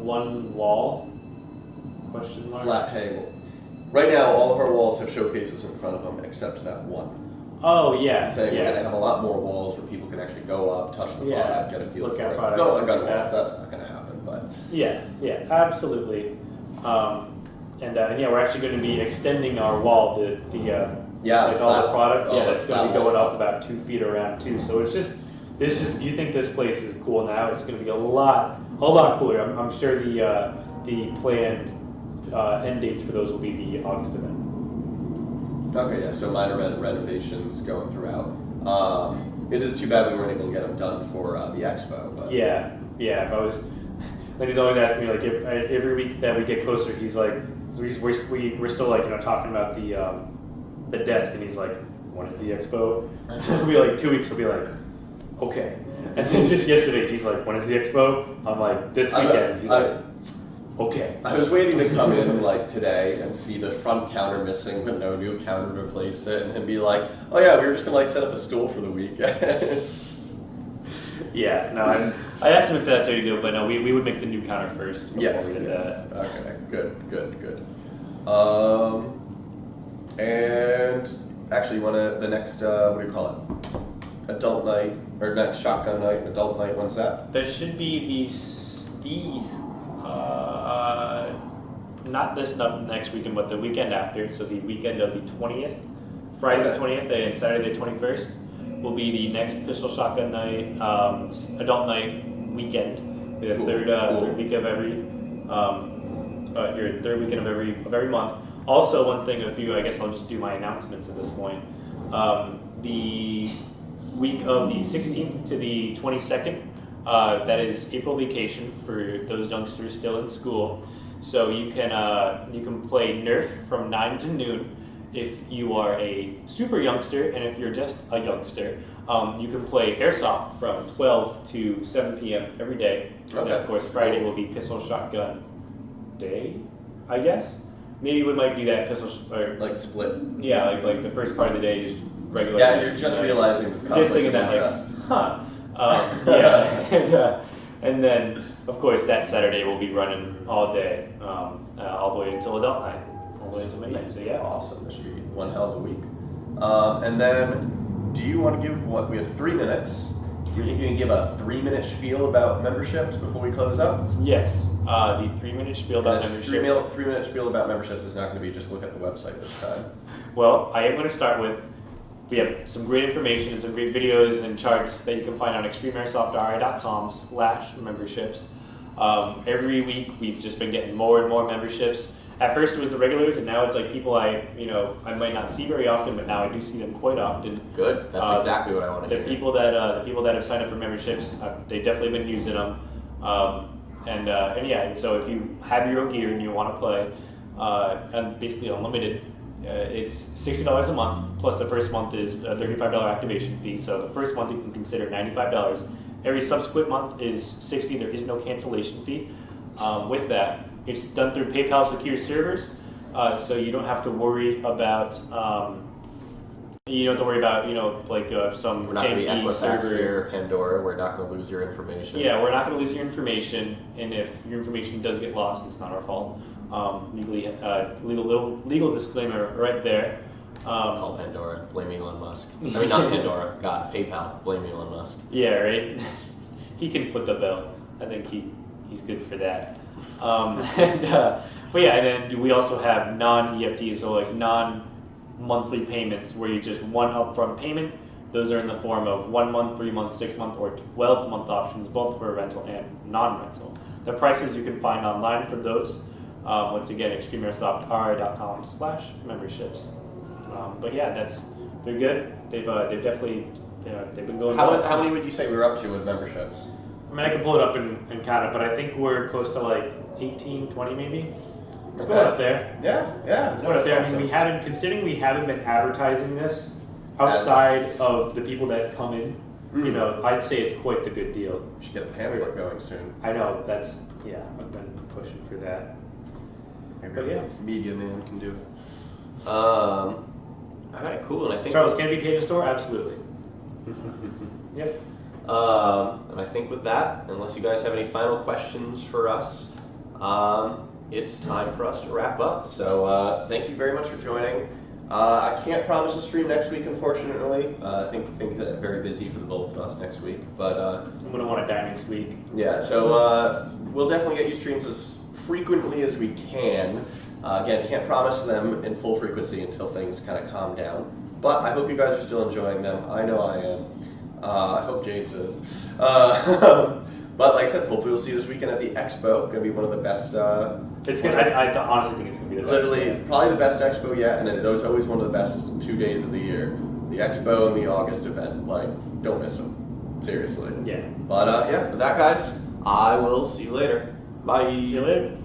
One wall? Question mark? Hey, right now all of our walls have showcases in front of them except that one. Oh, yeah. We're going to have a lot more walls where people can actually go up, touch the product, get a feel for it. Still a gun wall, that's not going to happen, but... Yeah, absolutely. And we're actually going to be extending our wall, all the product. That's going to be going up about 2 feet around too. So you think this place is cool now? It's going to be a lot cooler. I'm sure the planned end dates for those will be the August event. Okay, yeah. So minor renovations going throughout. It is too bad we weren't able to get them done for the expo. But yeah. If I was, like he's always asking me every week that we get closer, he's like, we're still talking about the desk, and he's like, when is the expo? It'll be like 2 weeks, he'll be like, okay. And then just yesterday, he's like, when is the expo? I'm like, this weekend. He's like, Okay. I was waiting to come in like today and see the front counter missing, but no new counter to replace it, and be like, oh yeah, we were just gonna like set up a stool for the weekend. Yeah, no, I asked him if that's how you do it, but no, we would make the new counter first before Yes, we did yes. that. Okay, good. And actually, the next, what do you call it? Adult night, or next shotgun night, adult night, when's that? There should be not this next weekend, but the weekend after, so the weekend of the 20th, Friday the 20th and Saturday the 21st will be the next pistol shotgun night, adult night weekend, the Cool. third week of every, your third weekend of every month. Also, one thing, I guess I'll just do my announcements at this point. The week of the 16th to the 22nd, that is April vacation for those youngsters still in school. So you can play Nerf from 9 to noon if you are a super youngster, and if you're just a youngster, you can play Airsoft from 12 to 7 p.m. every day. Okay. And of course, Friday will be pistol shotgun day, I guess. Maybe we might do that or Like split. yeah, like the first part of the day is regular. Yeah, you're just realizing this conflict just thinking of that interest. yeah, and then of course that Saturday we'll be running all day, all the way until adult night, all the way until midnight. So yeah, Awesome. This should be one hell of a week. And then, do you want to give we have 3 minutes. Do you think you can give a 3-minute spiel about memberships before we close up? yes. The 3-minute spiel about And memberships. this 3-minute spiel about memberships is not going to be just look at the website this time. Well, I am going to start with, we have some great information and some great videos and charts that you can find on extremeairsoftri.com/memberships. Every week we've just been getting more and more memberships. At first it was the regulars, and now it's like people I might not see very often, but now I do see them quite often. Good. That's exactly what I want to The hear. people that have signed up for memberships, they've definitely been using them. And yeah, so if you have your own gear and you want to play, and basically unlimited, it's $60 a month, plus the first month is a $35 activation fee. So the first month you can consider $95. Every subsequent month is $60. There is no cancellation fee. With that, it's done through PayPal secure servers, so you don't have to worry about some We're not going to be janky Equifax server. here, Pandora. We're not going to lose your information. Yeah, we're not going to lose your information, and if your information does get lost, it's not our fault. Legal disclaimer right there. It's all Pandora. Blame Elon Musk. I mean, not Pandora. God, PayPal. Blame Elon Musk. Yeah, right. He can foot the bill. I think he's good for that. But yeah, and then we also have non-EFT, so like non-monthly payments where you just one upfront payment. Those are in the form of 1 month, 3 month, 6 month, or 12-month options, both for rental and non-rental. The prices you can find online for those. Once again, extremeairsoftri.com/memberships. But yeah, they're good. They've definitely they've been going. How many would you say we're up to with memberships? I mean, I can pull it up and count it, but I think we're close to like 18, 20 maybe. It's Okay. going up there. Yeah. It's going up there. I mean, we haven't been advertising this outside of the people that come in. I'd say it's quite the good deal. We should get the pamphlet going soon. I know, I've been pushing for that. But yeah. Media man can do it. All right, cool. And I think Charles, can it be paid in store? Absolutely. Yep. And I think with that, unless you guys have any final questions for us, it's time for us to wrap up. So thank you very much for joining. I can't promise a stream next week, unfortunately. I think that very busy for the both of us next week. But I'm gonna want to die next week. yeah, so we'll definitely get you streams as frequently as we can. Again, can't promise them in full frequency until things kind of calm down. But I hope you guys are still enjoying them. I know I am. I hope James is. But like I said, hopefully we'll see you this weekend at the Expo. Going to be one of the best. It's good. I honestly think it's gonna be the best. Literally, probably the best Expo yet, and it was always one of the best 2 days of the year. The Expo and the August event. Like, don't miss them. Seriously. Yeah. But yeah, with that, guys, I will see you later. Bye. See you later.